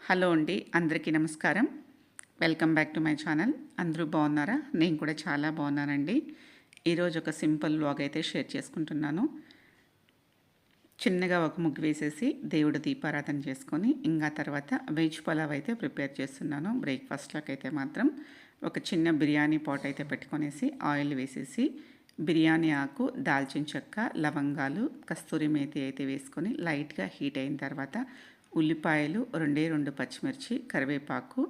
Hello అండి, అందరికీ నమస్కారం. Welcome back to my channel. అందరూ బాగున్నారా? నేను కూడా చాలా బాగున్నానండి. ఈరోజు ఒక సింపుల్ వ్లాగ్ అయితే షేర్ చేసుకుంటున్నాను. చిన్నగా ఒక ముగ్గు వేసేసి దేవుడు దీపారాధన చేసుకొని ఇంకా తర్వాత వెజ్ పలావ్ అయితే ప్రిపేర్ చేస్తున్నాను. బ్రేక్ఫాస్ట్లోకి అయితే మాత్రం ఒక చిన్న బిర్యానీ పాట్ అయితే పెట్టుకొనేసి ఆయిల్ వేసేసి బిర్యానీ ఆకు, దాల్చిన చెక్క, లవంగాలు, కస్తూరి మేతి అయితే వేసుకొని లైట్గా హీట్ అయిన తర్వాత ఉల్లిపాయలు, రెండు పచ్చిమిర్చి, కరివేపాకు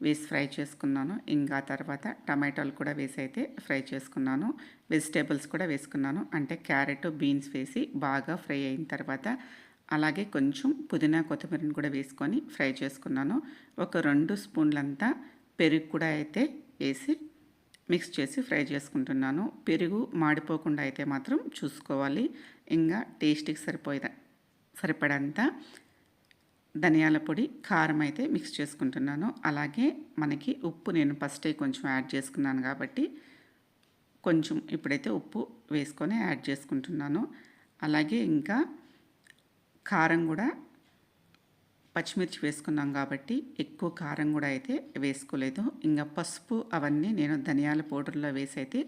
వేసి ఫ్రై చేసుకున్నాను. ఇంకా తర్వాత టమాటాలు కూడా వేసి అయితే ఫ్రై చేసుకున్నాను. వెజిటేబుల్స్ కూడా వేసుకున్నాను. అంటే క్యారెట్, బీన్స్ వేసి బాగా ఫ్రై అయిన తర్వాత అలాగే కొంచెం పుదీనా, కొత్తిమీరని కూడా వేసుకొని ఫ్రై చేసుకున్నాను. ఒక 2 స్పూన్లంతా పెరుగు కూడా అయితే వేసి మిక్స్ చేసి ఫ్రై చేసుకుంటున్నాను. పెరుగు మాడిపోకుండా అయితే మాత్రం చూసుకోవాలి. ఇంకా టేస్ట్కి సరిపడంత ధనియాల పొడి, కారం అయితే మిక్స్ చేసుకుంటున్నాను. అలాగే మనకి ఉప్పు నేను ఫస్టే కొంచెం యాడ్ చేసుకున్నాను కాబట్టి కొంచెం ఇప్పుడైతే ఉప్పు వేసుకొని యాడ్ చేసుకుంటున్నాను. అలాగే ఇంకా కారం కూడా పచ్చిమిర్చి వేసుకున్నాం కాబట్టి ఎక్కువ కారం కూడా అయితే వేసుకోలేదు. ఇంకా పసుపు అవన్నీ నేను ధనియాల పౌడర్లో వేసి అయితే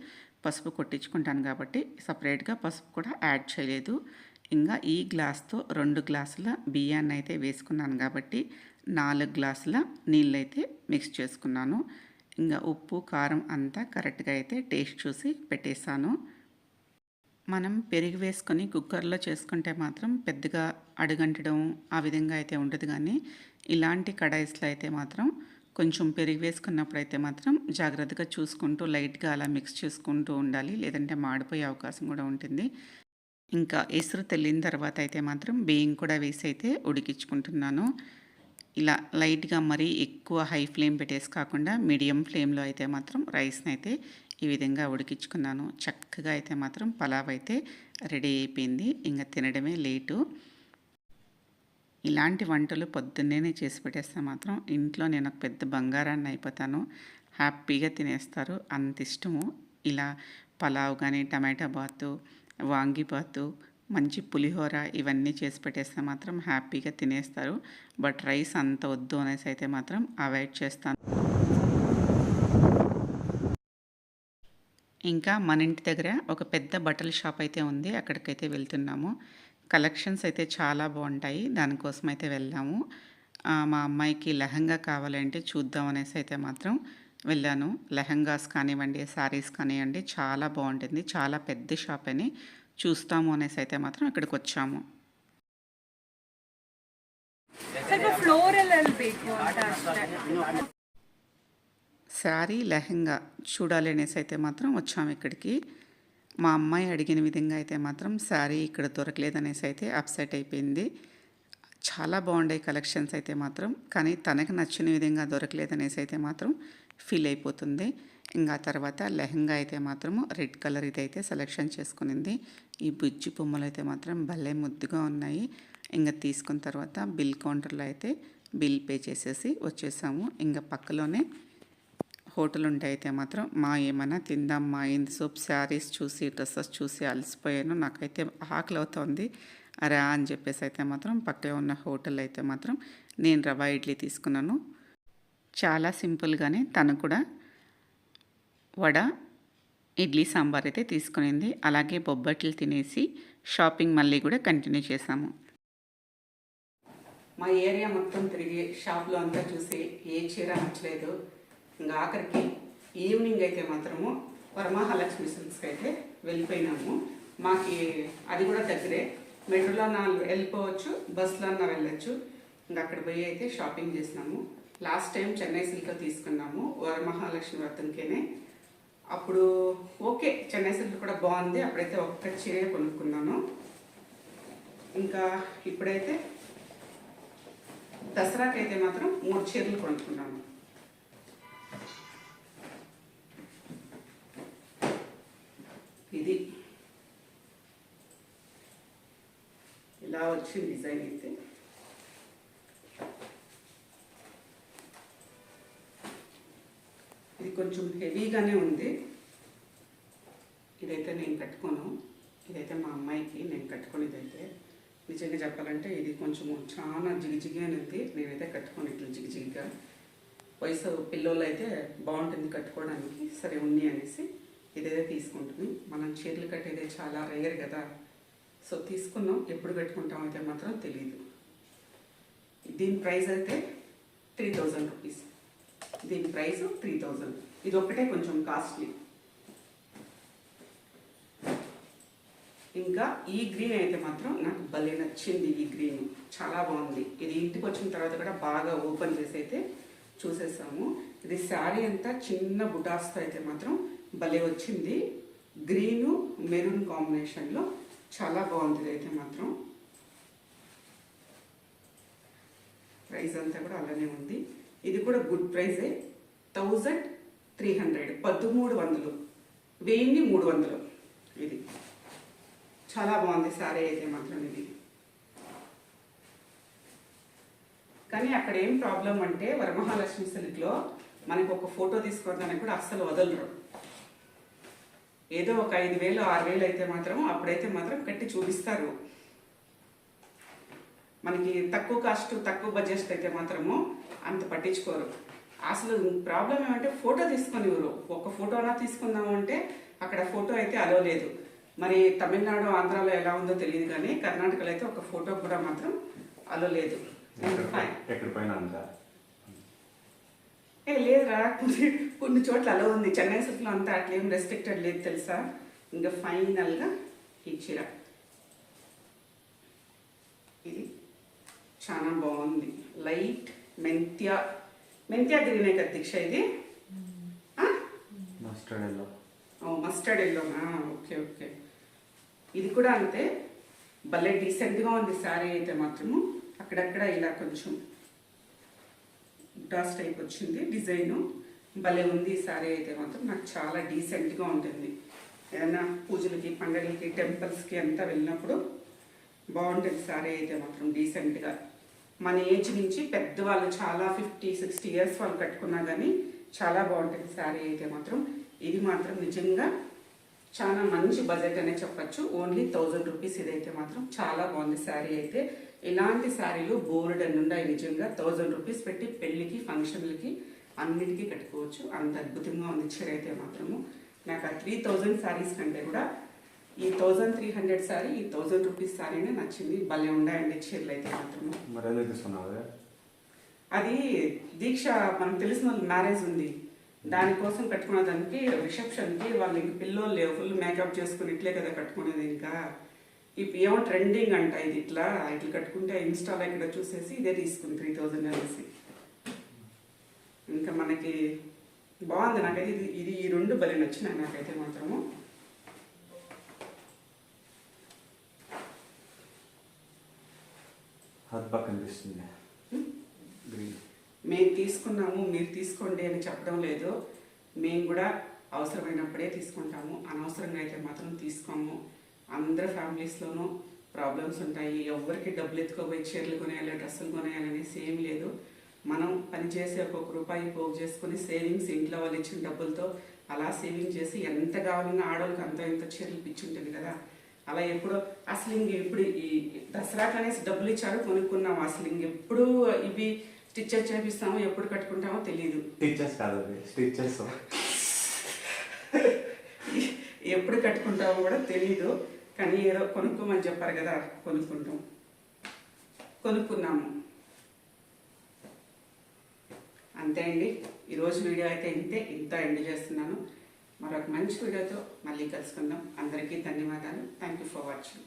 పసుపు కొట్టించుకుంటాను కాబట్టి సపరేట్గా పసుపు కూడా యాడ్ చేయలేదు. ఇంకా ఈ గ్లాస్తో 2 గ్లాసుల బియ్యాన్ని అయితే వేసుకున్నాను కాబట్టి 4 గ్లాసుల నీళ్ళు అయితే మిక్స్ చేసుకున్నాను. ఇంకా ఉప్పు, కారం అంతా కరెక్ట్గా అయితే టేస్ట్ చూసి పెట్టేశాను. మనం పెరుగు వేసుకొని కుక్కర్లో చేసుకుంటే మాత్రం పెద్దగా అడుగంటడం ఆ విధంగా అయితే ఉండదు. కానీ ఇలాంటి కడాయిస్లో అయితే మాత్రం కొంచెం పెరుగు వేసుకున్నప్పుడు అయితే మాత్రం జాగ్రత్తగా చూసుకుంటూ లైట్గా అలా మిక్స్ చేసుకుంటూ ఉండాలి. లేదంటే మాడిపోయే అవకాశం కూడా ఉంటుంది. ఇంకా ఎసురు తెల్లిన తర్వాత అయితే మాత్రం బియ్యం కూడా వేసి అయితే ఉడికించుకుంటున్నాను. ఇలా లైట్గా మరీ ఎక్కువ హై ఫ్లేమ్ పెట్టేసి కాకుండా మీడియం ఫ్లేమ్లో అయితే మాత్రం రైస్ని అయితే ఈ విధంగా ఉడికించుకున్నాను. చక్కగా అయితే మాత్రం పలావ్ అయితే రెడీ అయిపోయింది. ఇంకా తినడమే లేటు. ఇలాంటి వంటలు పొద్దున్నే చేసి పెట్టేస్తే మాత్రం ఇంట్లో నేను ఒక పెద్ద బంగారాన్ని అయిపోతాను. హ్యాపీగా తినేస్తారు, అంత ఇష్టము. ఇలా పలావ్ కానీ, టమాటా బాతు, వాంగిబాతు, మంచి పులిహోర ఇవన్నీ చేసి పెట్టేస్తే మాత్రం హ్యాపీగా తినేస్తారు. బట్ రైస్ అంత వద్దు అనేసి అయితే మాత్రం అవాయిడ్ చేస్తాను. ఇంకా మన ఇంటి దగ్గర ఒక పెద్ద బట్టల షాప్ అయితే ఉంది. అక్కడికైతే వెళ్తున్నాము. కలెక్షన్స్ అయితే చాలా బాగుంటాయి. దానికోసం అయితే వెళ్ళాము. మా అమ్మాయికి లెహంగా కావాలంటే చూద్దాం అనేసి అయితే మాత్రం వెళ్ళాను. లెహంగాస్ కానివ్వండి, శారీస్ కానివ్వండి చాలా బాగుంటుంది. చాలా పెద్ద షాప్ అని చూస్తాము అనేసి అయితే మాత్రం ఇక్కడికి వచ్చాము. శారీ, లెహంగా చూడాలి అనేసి అయితే మాత్రం వచ్చాము ఇక్కడికి. మా అమ్మాయి అడిగిన విధంగా అయితే మాత్రం శారీ ఇక్కడ దొరకలేదనేసి అయితే అప్సెట్ అయిపోయింది. చాలా బాగుండే కలెక్షన్స్ అయితే మాత్రం, కానీ తనకు నచ్చిన విధంగా దొరకలేదనేసి అయితే మాత్రం ఫీల్ అయిపోతుంది. ఇంకా తర్వాత లెహంగా అయితే మాత్రము రెడ్ కలర్ ఇదైతే సెలెక్షన్ చేసుకునింది. ఈ బుజ్జి బొమ్మలు అయితే మాత్రం భలే ముద్దుగా ఉన్నాయి. ఇంకా తీసుకున్న తర్వాత బిల్ కౌంటర్లో అయితే బిల్ పే చేసేసి వచ్చేసాము. ఇంకా పక్కలోనే హోటల్ ఉంటే అయితే మాత్రం ఏమైనా తిందాం ఇంత సోప్ శారీస్ చూసి, డ్రెస్సెస్ చూసి అలసిపోయాను. నాకైతే ఆకలి అవుతుంది రా అని చెప్పేసి అయితే మాత్రం పక్కనే ఉన్న హోటల్ అయితే మాత్రం నేను రవా ఇడ్లీ తీసుకున్నాను. చాలా సింపుల్గానే తను కూడా వడ, ఇడ్లీ, సాంబార్ అయితే తీసుకునింది. అలాగే బొబ్బట్లు తినేసి షాపింగ్ మళ్ళీ కూడా కంటిన్యూ చేసాము. మా ఏరియా మొత్తం తిరిగి షాప్లో అంతా చూసి ఏ చీర నచ్చలేదు. ఇంకా ఆఖరికి ఈవినింగ్ అయితే మాత్రము వరమహాలక్ష్మి సిల్క్స్కి అయితే వెళ్ళిపోయినాము. మాకు అది కూడా దగ్గరే, మెట్రోలో అన్నా వెళ్ళిపోవచ్చు, బస్సులో అన్నా వెళ్ళచ్చు. ఇంకా అక్కడ పోయి అయితే షాపింగ్ చేసినాము. లాస్ట్ టైం చెన్నై సిల్క్ తీసుకున్నాము వరమహాలక్ష్మి వ్రతంకేనే. అప్పుడు ఓకే, చెన్నై సిల్క్ కూడా బాగుంది. అప్పుడైతే ఒక్క చీర కొనుక్కున్నాను. ఇంకా ఇప్పుడైతే దసరాకి అయితే మాత్రం 3 చీరలు కొనుక్కున్నాను. ఇది ఇలా వచ్చింది డిజైన్ అయితే. ఇది కొంచెం హెవీగానే ఉంది. ఇదైతే నేను కట్టుకోను. ఇదైతే మా అమ్మాయికి నేను కట్టుకునేదైతే నిజంగా చెప్పాలంటే ఇది కొంచెము చాలా జిగిజిగి అనేది నేనైతే కట్టుకోను ఇట్లా జిగిజిగిగా. వయసు పిల్లోళ్ళు అయితే బాగుంటుంది కట్టుకోవడానికి, సరే ఉన్ని అనేసి ఇదైతే తీసుకుంటుంది. మనం చీరలు కట్టేదే చాలా రేర్ కదా, సో తీసుకున్నాం. ఎప్పుడు కట్టుకుంటాం అయితే మాత్రం తెలియదు. దీని ప్రైస్ అయితే 3000 రూపీస్. దీని ప్రైస్ 3000. ఇది ఒక్కటే కొంచెం కాస్ట్లీ. ఇంకా ఈ గ్రీన్ అయితే మాత్రం నాకు భలే నచ్చింది. ఈ గ్రీన్ చాలా బాగుంది. ఇది ఇంటికి వచ్చిన తర్వాత కూడా బాగా ఓపెన్ చేసి అయితే చూసేసాము. ఇది శారీ అంతా చిన్న బుటాస్తో అయితే మాత్రం భలే వచ్చింది. గ్రీను మెరూన్ కాంబినేషన్లో చాలా బాగుంది. ఇది అయితే మాత్రం ప్రైస్ అంతా కూడా అలానే ఉంది. ఇది కూడా గుడ్ ప్రైజే. 1300, 1300, 1300. ఇది చాలా బాగుంది శారీ అయితే మాత్రం ఇది. కానీ అక్కడ ఏం ప్రాబ్లం అంటే వరమహాలక్ష్మి సిల్క్లో మనకు ఒక ఫోటో తీసుకోవడానికి కూడా అస్సలు వదలరు. ఏదో ఒక 5000, 6000 అయితే మాత్రం అప్పుడైతే మాత్రం కట్టి చూపిస్తారు. మనకి తక్కువ కాస్ట్, తక్కువ బడ్జెట్ అయితే మాత్రము అంత పట్టించుకోరు. అసలు ప్రాబ్లం ఏమంటే ఫోటో తీసుకొని ఇవ్వరు. ఒక ఫోటోనా తీసుకుందాము అంటే అక్కడ ఫోటో అయితే అలో లేదు. మరి తమిళనాడు, ఆంధ్రాలో ఎలా ఉందో తెలియదు, కానీ కర్ణాటకలో అయితే ఒక ఫోటో కూడా మాత్రం అలో లేదు. లేదురా, కొన్ని చోట్ల అలో ఉంది. చెన్నై సిల్క్లో అంతా అట్లేం రెస్ట్రిక్టెడ్ లేదు తెలుసా. ఇంకా ఫైనల్గా ఈ చీర ఇది చాలా బాగుంది. లైట్ మెంత్యా గ్రీనే కదా దీక్ష ఇది. మస్టర్డ్ ఎల్లోనా? ఓకే. ఇది కూడా అంతే, భలే డీసెంట్గా ఉంది శారీ అయితే మాత్రము. అక్కడక్కడ ఇలా కొంచెం డాస్ట్ టైప్ వచ్చింది డిజైను. భలే ఉంది ఈ శారీ అయితే మాత్రం. నాకు చాలా డీసెంట్గా ఉంటుంది. ఏదైనా పూజలకి, పండుగలకి, టెంపుల్స్కి అంతా వెళ్ళినప్పుడు బాగుంటుంది శారీ అయితే మాత్రం డీసెంట్గా. మన ఏజ్ నుంచి పెద్దవాళ్ళు చాలా 50-60 ఇయర్స్ వాళ్ళు కట్టుకున్నా కానీ చాలా బాగుంటుంది శారీ అయితే మాత్రం. ఇది మాత్రం నిజంగా చాలా మంచి బడ్జెట్ అనే చెప్పచ్చు. Only 1000 rupees. ఇదైతే మాత్రం చాలా బాగుంది శారీ అయితే. ఇలాంటి శారీలు బోర్డ్ అని ఉన్నాయి నిజంగా. 1000 రూపీస్ పెట్టి పెళ్ళికి, ఫంక్షన్లకి అన్నిటికీ కట్టుకోవచ్చు. అంత అద్భుతంగా ఉంది చీర అయితే మాత్రము. నాకు ఆ 3000 శారీస్ కంటే కూడా ఈ 1300 శారీ, ఈ 1000 రూపీస్ శారీనే నచ్చింది. భలే ఉన్నాయండి చీరలు అయితే మాత్రము. అది దీక్ష మనకు తెలిసిన వాళ్ళ మ్యారేజ్ ఉంది, దానికోసం కట్టుకున్న దానికి రిసెప్షన్కి వాళ్ళు ఇంక పిల్లోళ్ళు లేవు, ఫుల్ మేకప్ చేసుకుని ఇట్లే కదా కట్టుకునేది. ఇంకా ఇప్పుడు ఏమో ట్రెండింగ్ అంట ఇది. ఇట్లా కట్టుకుంటే ఇన్స్టాలో ఇక్కడ చూసేసి ఇదే తీసుకుంది 3000 అనేసి. ఇంకా మనకి బాగుంది. నాకైతే ఇది ఈ రెండు భలే నచ్చినాయి నాకైతే మాత్రము. మేము తీసుకున్నాము, మీరు తీసుకోండి అని చెప్పడం లేదు. మేము కూడా అవసరమైనప్పుడే తీసుకుంటాము, అనవసరంగా అయితే మాత్రం తీసుకోము. అందరి ఫ్యామిలీస్లోనూ ప్రాబ్లమ్స్ ఉంటాయి. ఎవరికి డబ్బులు ఎత్తుకోబోయి చీరలు కొనేయాలి, డ్రెస్సులు కొనేయాలి అనేసి ఏం లేదు. మనం పనిచేసి ఒక్కొక్క రూపాయి పోగు చేసుకుని సేవింగ్స్, ఇంట్లో వాళ్ళు ఇచ్చిన డబ్బులతో అలా సేవింగ్ చేసి ఎంత కావాలన్నా ఆడవాళ్ళకి అంత ఇంత చీరలు పిచ్చుంటుంది కదా. అలా ఎప్పుడో అసలు ఇప్పుడు ఈ దసరాకు అనేసి డబ్బులు ఇచ్చారు, కొనుక్కున్నాము. అసలు ఇంకెప్పుడు ఇవి స్టిచ్చెస్ చేపిస్తామో, ఎప్పుడు కట్టుకుంటామో తెలియదు. ఎప్పుడు కట్టుకుంటామో కూడా తెలియదు. కానీ ఏదో కొనుక్కోమని చెప్పారు కదా, కొనుక్కున్నాము అంతే అండి. ఈరోజు వీడియో అయితే ఇంత ఎండ్ చేస్తున్నాను. మరొక మంచి వీడియోతో మళ్ళీ కలుసుకుందాం. అందరికీ ధన్యవాదాలు. Thank you for watching.